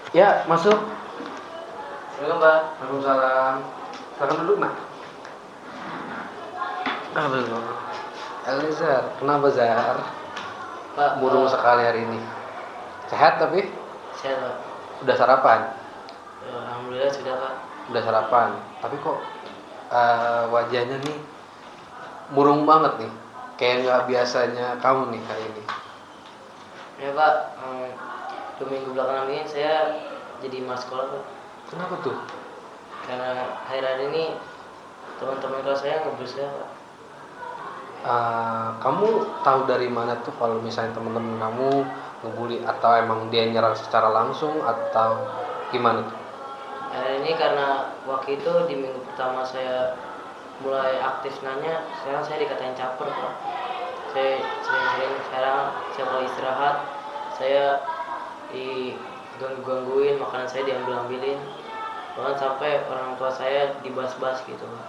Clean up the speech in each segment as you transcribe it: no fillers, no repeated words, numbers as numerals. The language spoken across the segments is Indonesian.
Ya, masuk. Halo Mbak. Waalaikumsalam. Silakan duduk, Nak. Aduh. Elizar, kenapa Zar? Pak, Murung sekali hari ini. Sehat tapi? Sehat Pak. Udah sarapan? Alhamdulillah sudah Pak. Udah sarapan. Tapi kok wajahnya nih murung banget nih. Kayak nggak biasanya kamu nih kali ini. Ya Pak, 2 minggu belakangan ini saya jadi malas sekolah Pak. Kenapa tuh? Karena akhir-akhir ini teman-teman kelas saya ngebully saya Pak. Kamu tahu dari mana tuh kalau misalnya teman-teman kamu ngebully, atau emang dia nyerang secara langsung atau gimana tuh? Akhir ini karena waktu itu di minggu pertama saya mulai aktif nanya, sekarang saya dikatain caper Pak. Saya sering-sering sekarang saya kalau istirahat saya digangguin, makanan saya diambil-ambilin, bahkan sampai orang tua saya dibahas-bahas gitu Pak.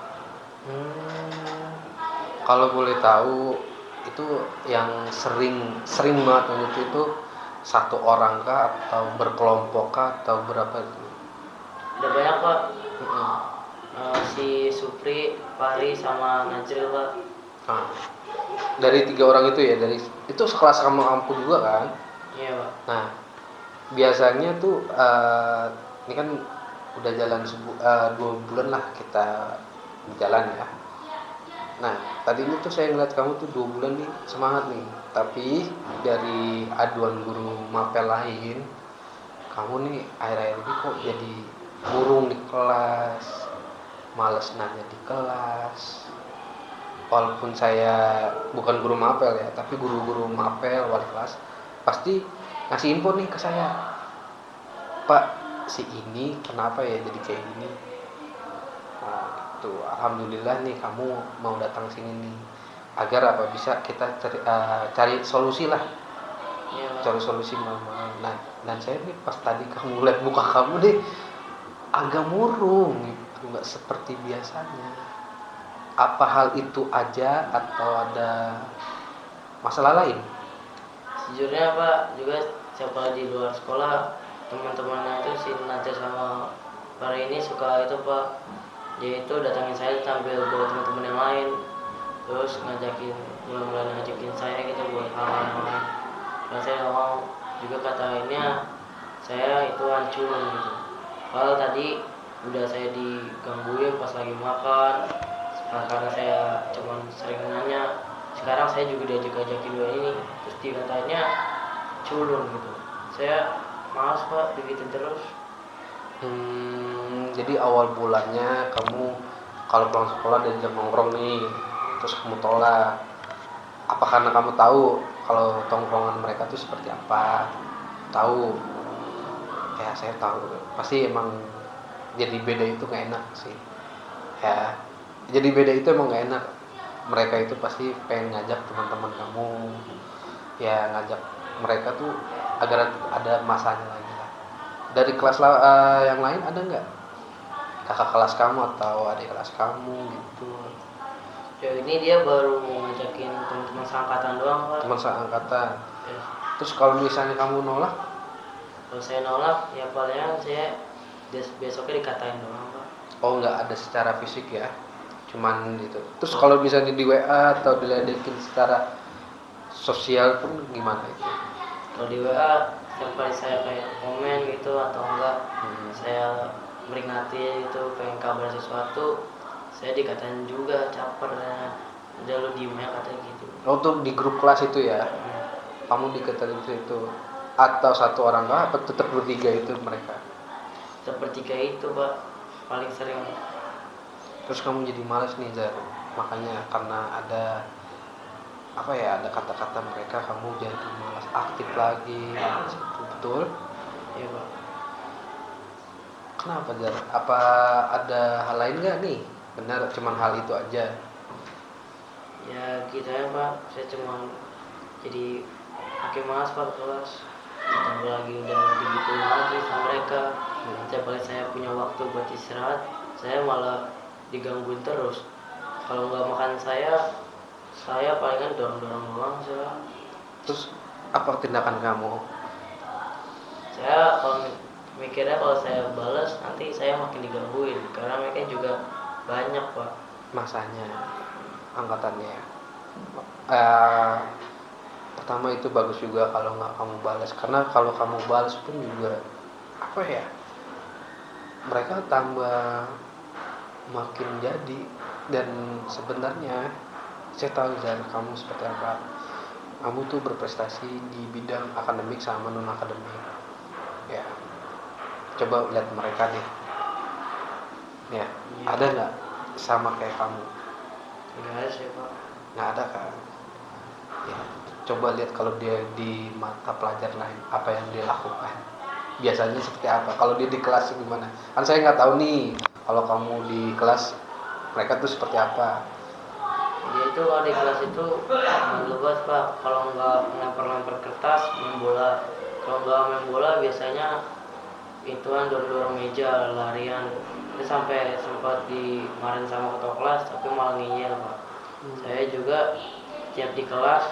Kalau boleh tahu, itu yang sering banget itu satu orang kah, atau berkelompok kah, atau berapa itu? Udah banyak Pak. Si Supri, Fahri, sama Najril Pak. Nah, dari 3 orang itu ya, dari itu sekelas sama kamu juga kan? Iya Pak. Nah, biasanya tuh ini kan udah jalan 2 bulan lah kita jalan ya. Nah, tadi ini tuh saya ngeliat kamu tuh 2 bulan nih semangat nih, tapi dari aduan guru mapel lain, kamu nih akhir-akhir ini kok jadi murung di kelas, males nanya di kelas. Walaupun saya bukan guru mapel ya, tapi guru-guru mapel wali kelas pasti ngasih info nih ke saya, Pak, si ini kenapa ya jadi kayak gini. Nah, gitu. Alhamdulillah nih kamu mau datang sini nih, agar apa bisa kita cari solusi lah, Iya Pak. cari solusi mama. Nah, dan saya nih pas tadi kamu lihat muka kamu nih agak murung gitu, nggak seperti biasanya. Apa hal itu aja atau ada masalah lain? Sejujurnya Pak, juga siapa di luar sekolah teman-temannya itu si Najah sama Fahri ini suka itu Pak. Dia itu datangin saya sambil bawa teman-teman yang lain, terus mulai ngajakin saya gitu buat hal-hal yang lain. Dan saya nggak mau, juga katainnya saya itu hancur gitu. Padahal tadi udah saya digangguin pas lagi makan, karena saya cuman sering nanya. Sekarang saya juga diajak-ajakin dua ini, terus dikatanya culun gitu. Saya malas Pak begitu terus. Jadi awal bulannya kamu kalau pulang sekolah diajak nongkrong nih, terus kamu tolak. Apa karena kamu tahu kalau tongkrongan mereka tuh seperti apa? Tahu? Ya saya tahu. Pasti emang jadi beda itu nggak enak sih. Ya, jadi beda itu emang nggak enak. Mereka itu pasti pengen ngajak teman-teman kamu, ya ngajak mereka tuh agar ada masanya lagi lah. Dari kelas yang lain ada nggak? Kakak kelas kamu atau adik kelas kamu gitu? Ya ini dia baru mau ngajakin teman-teman seangkatan doang Pak. Teman seangkatan. Ya, Terus kalau misalnya kamu nolak? kalau saya nolak ya palingan saya besoknya dikatain doang Pak. Oh, nggak ada secara fisik ya? Cuman gitu. Terus kalau misalnya di WA atau diledekin secara sosial pun gimana itu? Kalau di WA setiap kali saya kayak komen gitu atau enggak saya meringati itu pengen kabar sesuatu, saya dikatain juga caper ya. Udah lu diem ya katanya gitu. Oh, tuh di grup kelas itu ya? Kamu dikatain itu? Atau satu orang kah? Apa tetap bertiga itu mereka? Seperti kayak itu Pak, paling sering. Terus kamu jadi malas nih, Zar. Makanya karena ada apa ya, ada kata-kata mereka kamu jadi malas aktif lagi. Betul? Ya Pak. Kenapa, Zar? Apa ada hal lain nggak nih? Benar, cuman hal itu aja. Ya gitu ya Pak, saya cuma jadi makin malas Pak ke kelas. Ditambah lagi udah digituin lagi sama mereka. Setiap kali saya punya waktu buat istirahat, saya malah digangguin terus. Kalau nggak makan saya palingan dorong-dorong doang Terus apa tindakan kamu? saya kalau mikirnya kalau saya balas nanti saya makin digangguin karena mereka juga banyak pak. Masanya angkatannya ya. Eh, pertama itu bagus juga kalau nggak kamu balas, karena kalau kamu balas pun juga apa ya, mereka tambah makin jadi. Dan sebenarnya saya tahu dari kamu seperti apa, kamu tuh berprestasi di bidang akademik sama non akademik ya. Coba lihat mereka nih ya, ada nggak sama kayak kamu? Nggak ada sih pak. Nggak ada kan ya. Coba lihat kalau dia di mata pelajaran lain apa yang dia lakukan, biasanya seperti apa. Kalau dia di kelas gimana, kan saya nggak tahu nih. Kalau kamu di kelas mereka tuh seperti apa. Dia itu kalau di kelas itu main lebat pak, kalau nggak lempar-lempar kertas main bola, kalau nggak main bola biasanya ituan dorong-dorong meja larian. Itu sampai sempat dimarahin sama ketua kelas tapi malah ngeyel pak. Saya juga tiap di kelas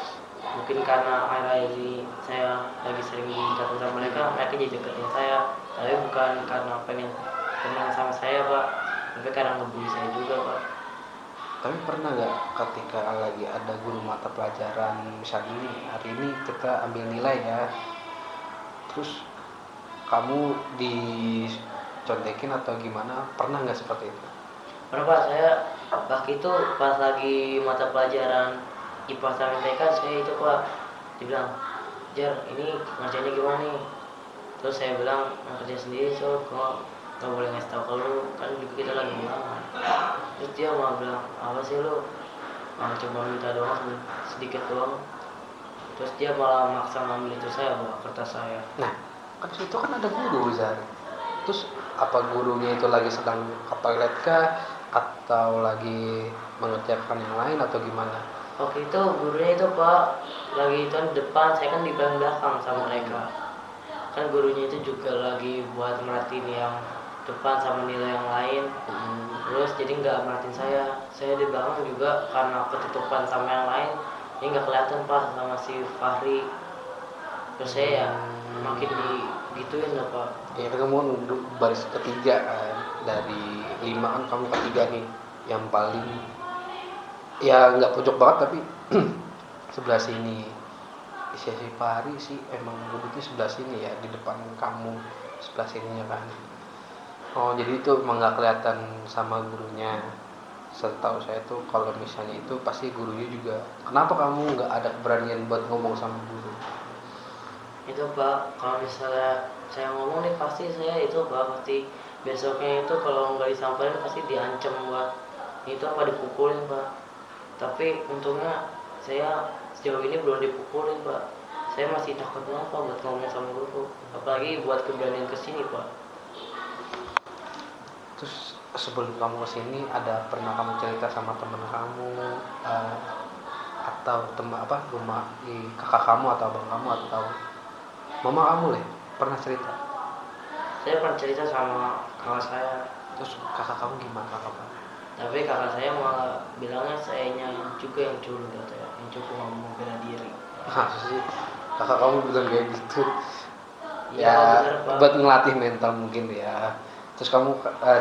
mungkin karena akhir-akhir ini saya lagi sering jatuh sama mereka jadi deketin saya, tapi bukan karena pengen teman sama saya pak, tapi karena ngebully saya juga pak. Tapi pernah nggak ketika lagi ada guru mata pelajaran, misalnya ini hari ini kita ambil nilai ya, terus kamu dicontekin atau gimana, pernah nggak seperti itu? Pernah pak, saya waktu itu pas lagi mata pelajaran IPA sama TK saya itu pak dibilang, Jar ini ngerjainnya gimana nih? Terus saya bilang ngerja sendiri so kok nggak boleh ngasih tau ke lu, kan juga kita lagi ulangan. Terus dia malah bilang apa sih lu, cuma minta doang sedikit doang. Terus dia malah maksa ngambil itu saya bawa kertas saya. Nah, kan situ kan ada guru Zar. Terus apa gurunya itu lagi sedang ke toilet kah, atau lagi mengerjakan yang lain atau gimana? Waktu itu gurunya itu pak lagi itu di depan, saya kan di belakang sama mereka. Kan gurunya itu juga lagi buat merhatiin yang depan sama nilai yang lain. Terus jadi nggak merhatiin saya di belakang juga karena ketutupan sama yang lain, ini nggak kelihatan pak sama si Fahri. Terus saya ya makin digituin lah pak. Ya kan kamu duduk baris ketiga kan, dari 5 kan kamu ketiga nih, yang paling ya nggak pojok banget tapi sebelah sini. Si Fahri sih emang duduknya sebelah sini ya, di depan kamu sebelah sininya kan. Oh jadi itu emang nggak kelihatan sama gurunya. Setahu saya tuh kalau misalnya itu pasti gurunya juga, kenapa kamu nggak ada keberanian buat ngomong sama guru? Itu pak kalau misalnya saya ngomong nih pasti saya itu pak pasti besoknya itu kalau nggak disampaikan pasti diancam buat itu apa dipukulin pak. Tapi untungnya saya sejauh ini belum dipukulin pak. Saya masih takut banget pak buat ngomong sama guru, apalagi buat keberanian kesini pak. Terus sebelum kamu kesini ada pernah kamu cerita sama teman kamu, atau teman apa rumah di kakak kamu atau abang kamu atau mama kamu lah, pernah cerita? Saya pernah cerita sama kakak saya, Terus kakak kamu gimana, kakak kamu? tapi kakak saya malah bilangnya sayanya juga yang culun katanya, yang cukup ngomong bela diri. Masa sih kakak kamu bilang kayak gitu? Iya Ya bener pak. buat ngelatih mental mungkin ya. Terus kamu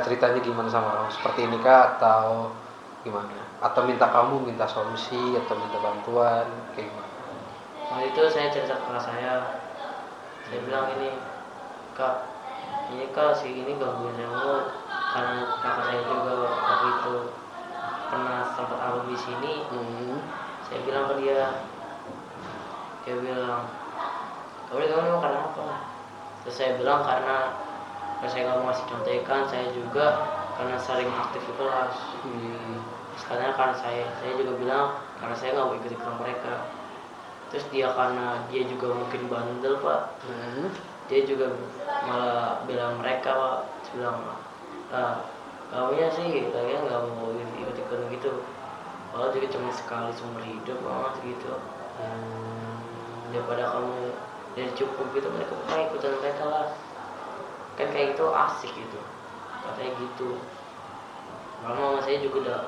ceritanya gimana sama kamu, seperti ini kah atau gimana, atau minta solusi atau minta bantuan kayak gimana? Waktu itu saya cerita ke kakak saya bilang ini, kak ini kak si ini gangguin saya mulu, karena kakak saya juga waktu itu pernah sempat album di sini. Saya bilang ke dia bilang kamu mau karena apa? Terus saya bilang karena saya nggak mau ngasih contekan, saya juga karena sering aktif di kelas. Karena saya juga bilang karena saya nggak mau ikut mereka. Terus dia karena dia juga mungkin bandel pak, dia juga malah bilang mereka pak, bilang kamunya sih kayaknya nggak mau ikut gitu, kalau juga cuma sekali seumur hidup banget gitu. Daripada kamu jadi cukup gitu, mereka kayak ikutan mereka lah, kan kayak itu asik gitu katanya gitu. Malah mama saya juga udah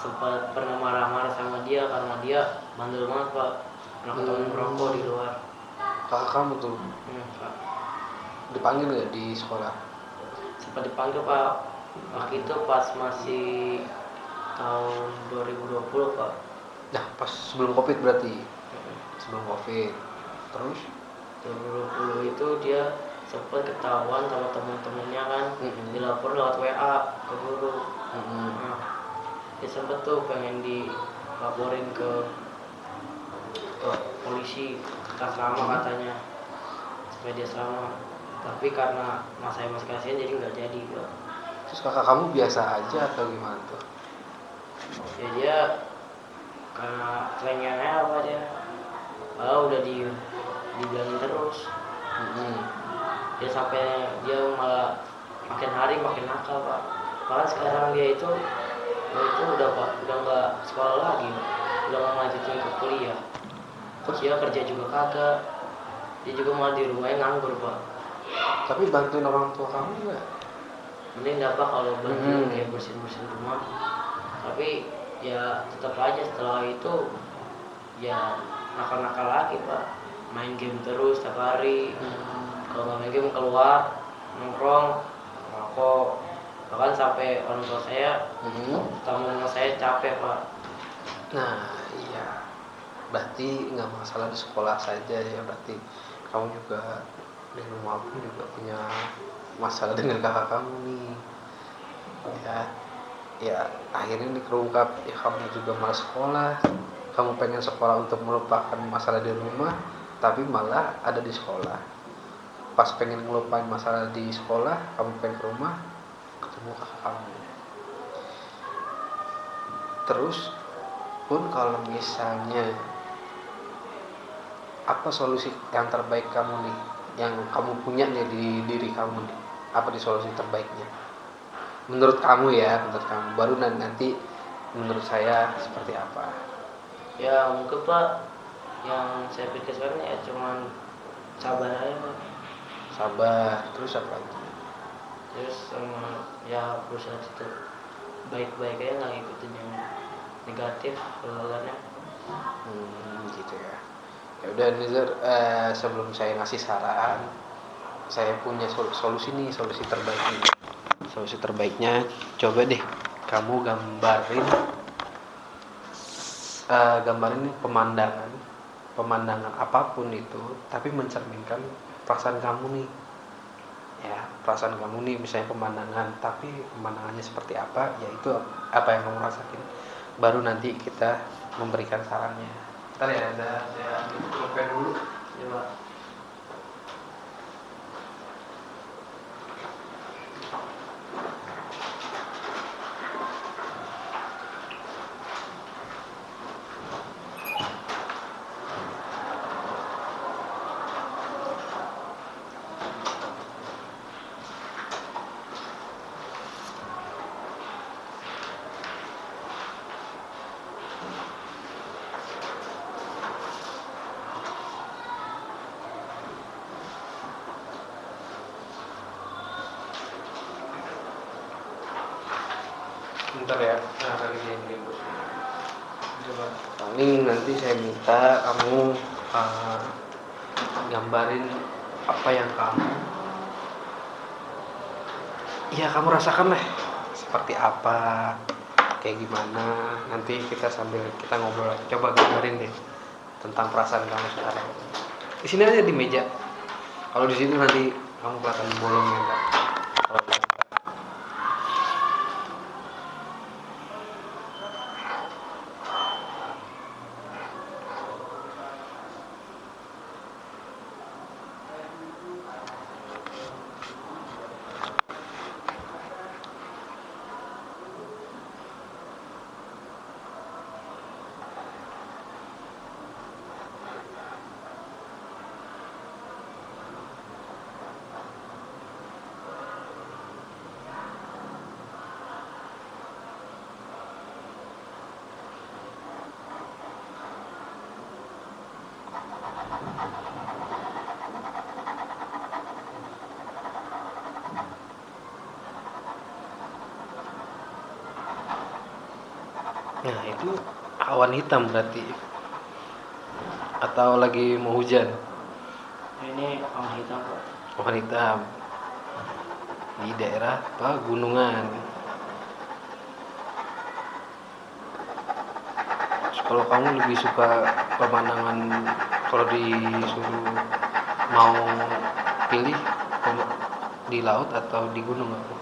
sempat pernah marah-marah sama dia karena dia bandel banget pak, pernah ketemu merokok di luar. Kakak kamu tuh? Pak. Dipanggil nggak di sekolah? Sempat dipanggil Pak, waktu itu pas masih tahun 2020 Pak. Nah, pas sebelum Covid berarti. Sebelum Covid. Terus? 2020 itu dia sempat ketahuan sama teman-temannya kan, dilapor lewat WA ke guru. Nah, dia sempat tuh pengen dilaporin ke polisi asrama katanya supaya dia selamat, tapi karena mas saya masih kasihan jadi nggak jadi Pak. Terus kakak kamu biasa aja atau gimana tuh? Ya dia karena kelengahannya apa dia, udah dibilangin terus. Dia sampai dia malah makin hari makin nakal Pak. Bahkan sekarang dia itu udah Pak, udah nggak sekolah lagi Pak. Udah mau lanjutin ke kuliah. Terus dia kerja juga kagak. Dia juga malah di rumahnya nganggur Pak. Tapi bantuin orang tua kamu nggak? Mending dapat kalau bantuin kayak bersihin rumah. Tapi ya tetap aja setelah itu ya nakal-nakal lagi Pak. Main game terus setiap hari. Kalau nggak main game keluar nongkrong ngerokok, bahkan sampai orang tua saya tamu saya capek Pak. Nah iya, berarti nggak masalah di sekolah saja ya, berarti kamu juga di rumah pun juga punya masalah dengan kakak kamu nih ya. Ya akhirnya ini terungkap ya, kamu juga malas sekolah, kamu pengen sekolah untuk melupakan masalah di rumah tapi malah ada di sekolah. Pas pengen ngelupain masalah di sekolah, kamu pengen ke rumah ketemu kakak kamu. Terus pun kalau misalnya apa solusi yang terbaik kamu nih, yang kamu punya nih di diri kamu nih, apa di solusi terbaiknya menurut kamu ya, menurut kamu, baru nanti menurut saya seperti apa. Ya mungkin Pak, yang saya pikir sekarang ya cuman sabar aja Pak. Sabar, terus apa lagi? Terus sama ya berusaha tetap baik-baik aja, nggak ngikutin yang negatif keluarnya. Gitu ya. Ya udah Nizar, sebelum saya ngasih saran, saya punya solusi nih, solusi terbaik nih. Solusi terbaiknya, coba deh kamu gambarin pemandangan apapun itu, tapi mencerminkan perasaan kamu nih. Ya, perasaan kamu nih, misalnya pemandangan, tapi pemandangannya seperti apa, yaitu apa yang kamu rasakin. Baru nanti kita memberikan sarannya. Ntar ya, saya ambil dulu. Ya Pak. Bentar ya, kali ini paling nanti saya minta kamu gambarin apa yang kamu rasakan lah, seperti apa, kayak gimana. Nanti kita sambil kita ngobrol lagi, coba gambarin deh tentang perasaan kamu sekarang. Di sini aja di meja. Kalau di sini nanti kamu kelihatan bolongnya enggak. Nah itu awan hitam berarti, atau lagi mau hujan? Ini awan hitam Pak. wanita di daerah pegunungan. Kalau kamu lebih suka pemandangan, kalau disuruh mau pilih di laut atau di gunung apa?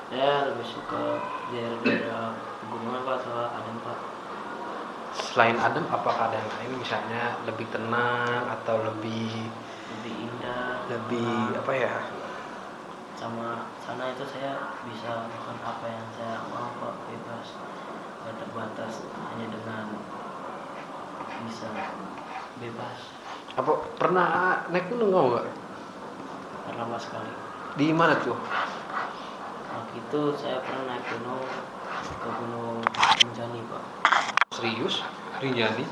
Saya lebih suka daerah-daerah pegunungan Pak, atau adem Pak. Selain adem, apakah ada yang lain? Misalnya lebih tenang atau lebih Indah, apa ya? sama sana itu saya bisa makan apa yang saya mau Pak, bebas, nggak terbatas hanya dengan bisa bebas. Apa pernah naik gunung kamu nggak? Lama sekali. Di mana tuh? Waktu itu saya pernah naik gunung ke Gunung Rinjani Pak. Serius? Rinjani?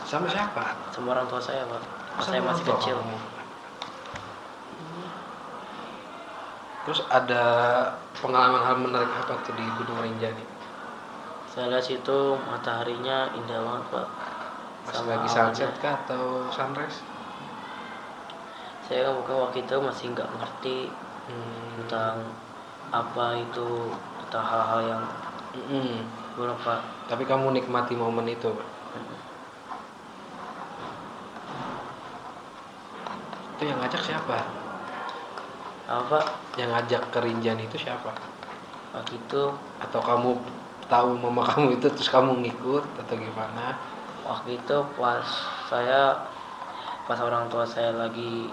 Sama siapa? Sama orang tua saya Pak. Pas saya Sama masih orang tua kecil. kamu. Terus ada pengalaman hal menarik apa tuh di Gunung Rinjani? Saya lihat situ mataharinya indah banget Pak. Pas Sama lagi sunset kah atau sunrise? Saya kan mungkin waktu itu masih nggak ngerti tentang apa itu, tentang hal-hal yang buruk Pak. Tapi kamu nikmati momen itu. Itu yang ngajak siapa? Apa Pak? Yang ngajak ke Rinjani itu siapa? Waktu itu Atau kamu tahu mama kamu itu terus kamu ngikut atau gimana? waktu itu pas orang tua saya lagi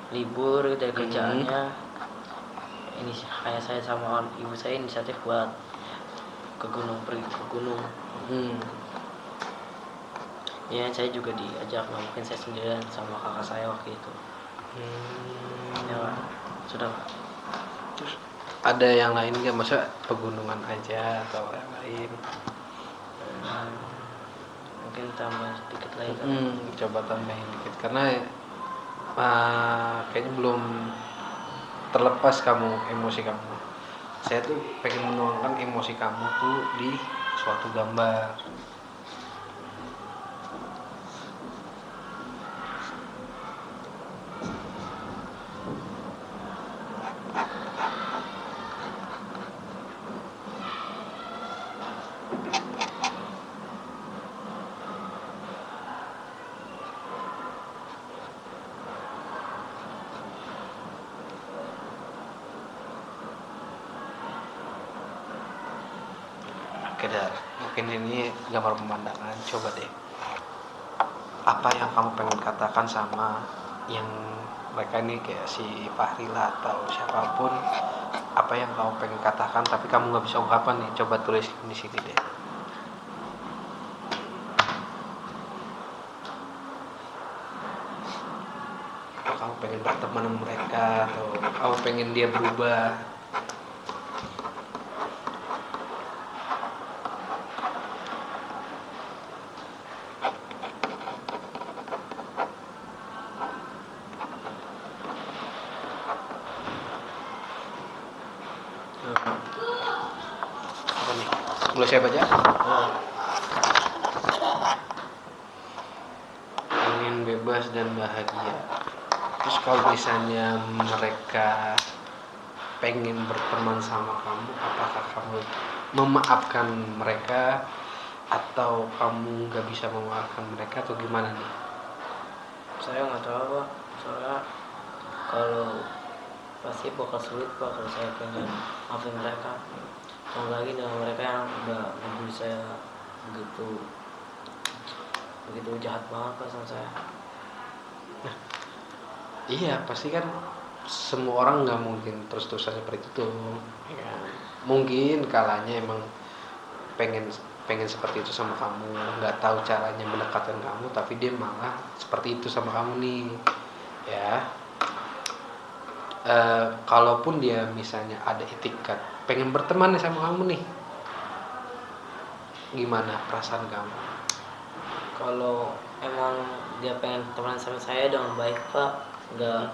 libur dari kerjaannya, ini kayak saya sama ibu saya inisiatif buat pergi ke gunung. Ya saya juga diajak, nggak mungkin saya sendirian sama kakak saya waktu itu. Ya Pak, sudah Pak. Terus ada yang lain nggak? Masa pegunungan aja atau yang lain? Mungkin tambah sedikit lagi kan. Coba tambahin dikit karena kayaknya belum terlepas kamu emosi kamu. Saya tuh pengen menuangkan emosi kamu tuh di suatu gambar. Oke dah, mungkin ini gambar pemandangan. Coba deh, apa yang kamu pengen katakan sama yang mereka ini kayak si Fahrila atau siapapun, apa yang kamu pengen katakan tapi kamu nggak bisa ungkapkan nih, coba tulis di sini deh. Apa kamu pengen berteman sama mereka atau kamu pengen dia berubah? Apa nih? Boleh saya baca? Ingin bebas dan bahagia. Terus kalau misalnya mereka pengen berteman sama kamu, apakah kamu memaafkan mereka atau kamu nggak bisa memaafkan mereka atau gimana nih? Saya nggak tahu Pak, soalnya kalau pasti bakal sulit Pak kalau saya pengen maafin mereka. Apalagi dengan mereka yang udah ngebully saya begitu jahat banget Pak sama saya. Iya, pasti kan semua orang nggak mungkin terus-terusan seperti itu tuh. Ya, mungkin kalanya emang pengen seperti itu sama kamu, nggak tahu caranya mendekatkan kamu, tapi dia malah seperti itu sama kamu nih, ya. Kalaupun dia misalnya ada etikat, pengen berteman nih sama kamu nih, gimana perasaan kamu? Kalau emang dia pengen teman sama saya dengan baik Pak, nggak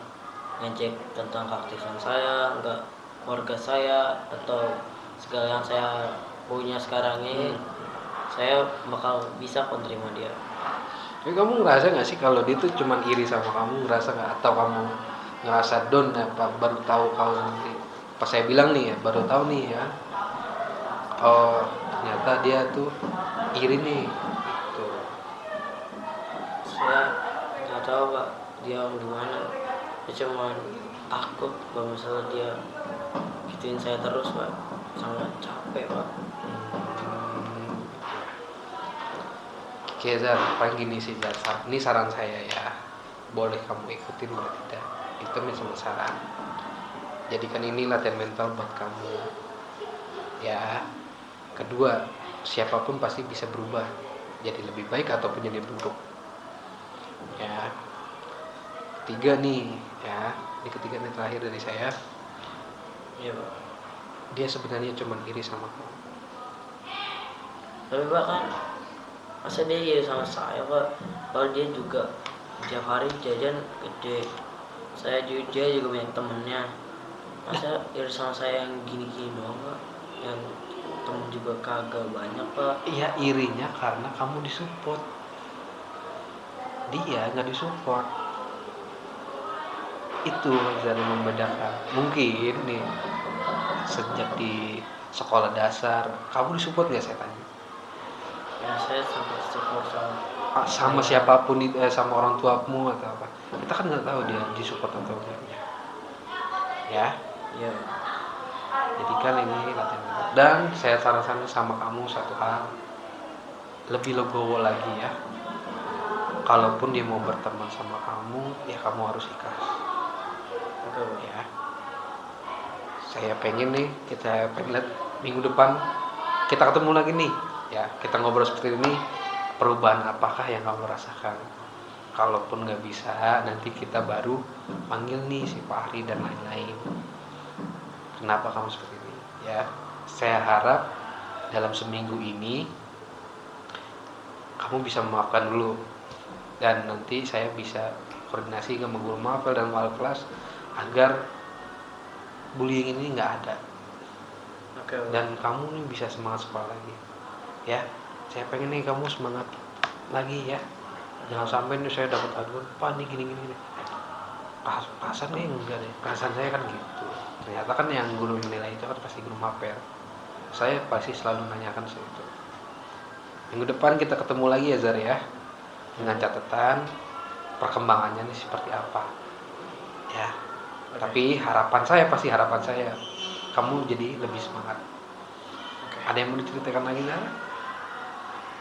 ngecek tentang keaktifan saya, nggak keluarga saya atau segala yang saya punya sekarang ini, saya bakal bisa kok terima dia. Kamu ngerasa nggak sih kalau dia tuh cuman iri sama kamu, ngerasa nggak? Atau kamu ngerasa down apa baru tahu kalau nanti pas saya bilang nih ya baru tahu nih ya, oh ternyata dia tuh iri nih tuh. Saya nggak tahu Pak dia gimana, saya cuma takut kalau misalnya dia gituin saya terus Pak, sangat capek Pak. Oke Zar, paling gini sih Zar, ini saran saya ya, boleh kamu ikutin boleh tidak, itu cuma saran. Jadikan ini latihan mental buat kamu ya. Kedua, siapapun pasti bisa berubah jadi lebih baik ataupun jadi buruk ya. Ketiga nih ya, ini ketiga nih terakhir dari saya. Iya Pak. Dia sebenarnya cuma iri sama kamu. Tapi Pak kan masa dia iri sama saya Pak, kalau dia juga tiap hari jajan gede, dia juga banyak temennya, masa iri sama saya yang gini-gini doang Pak, yang temen juga kagak banyak Pak. Iya, irinya karena kamu disupport, dia nggak disupport. Itu yang membedakan. Mungkin nih sejak di sekolah dasar kamu disupport nggak, saya tanya? Ya saya sempat support Sama siapapun itu, sama orang tuamu atau apa, kita kan nggak tahu dia disupport atau enggak ya. ya. Jadikan ini latihan mental. Dan saya sarankan sama kamu satu hal, lebih legowo lagi ya. Kalaupun dia mau berteman sama kamu, ya kamu harus ikhlas. Oke Ya. Saya pengen nih, kita pengen lihat minggu depan kita ketemu lagi nih. Ya, kita ngobrol seperti ini, perubahan apakah yang kamu rasakan. Kalaupun nggak bisa, nanti kita baru panggil nih si Pak Ari dan lain-lain. Kenapa kamu seperti ini? Ya, saya harap dalam seminggu ini kamu bisa memaafkan dulu, dan nanti saya bisa koordinasi sama guru mapel dan wali kelas agar bullying ini nggak ada. Oke. Dan kamu nih bisa semangat sekolah lagi. Ya, saya pengen nih kamu semangat lagi ya. Jangan sampai nih saya dapat aduan, Pak nih gini. Perasaan nih enggak deh. Perasaan saya kan gitu. Ternyata kan yang guru menilai itu kan pasti guru mapel. Saya pasti selalu nanyakan itu. Minggu depan kita ketemu lagi ya Zar ya, dengan catatan perkembangannya nih seperti apa ya. Oke. Tapi harapan saya kamu jadi lebih semangat. Oke. Ada yang mau diceritakan lagi Zar?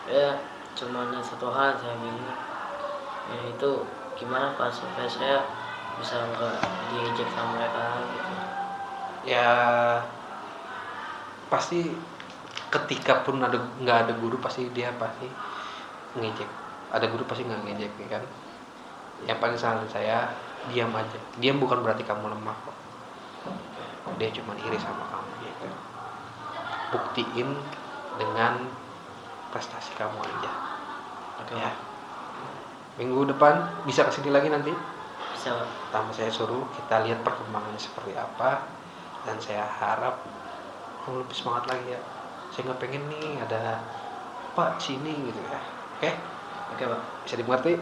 Ya cuma satu hal saya bingung, yaitu gimana Pak supaya saya bisa nggak diejek sama mereka gitu. Ya pasti ketika pun nggak ada guru pasti dia pasti ngejek. Ada guru pasti nggak ngejek ya kan. Yang paling saran saya, diam aja. Diam bukan berarti kamu lemah kok. Dia cuma iri sama kamu gitu. Buktiin dengan prestasi kamu aja. Oke. Ya. Minggu depan bisa kesini lagi nanti. Bisa Pak. Pertama saya suruh kita lihat perkembangannya seperti apa, dan saya harap kamu lebih semangat lagi ya. Saya nggak pengen nih ada Pak sini gitu ya. Oke? Oke Pak. Bisa dimengerti?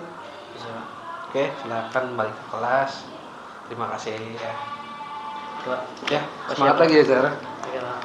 Bisa Pak. Oke, silakan balik ke kelas. Terima kasih ya. Oke Pak. Ya, semangat lagi ya Zara. Oke Pak.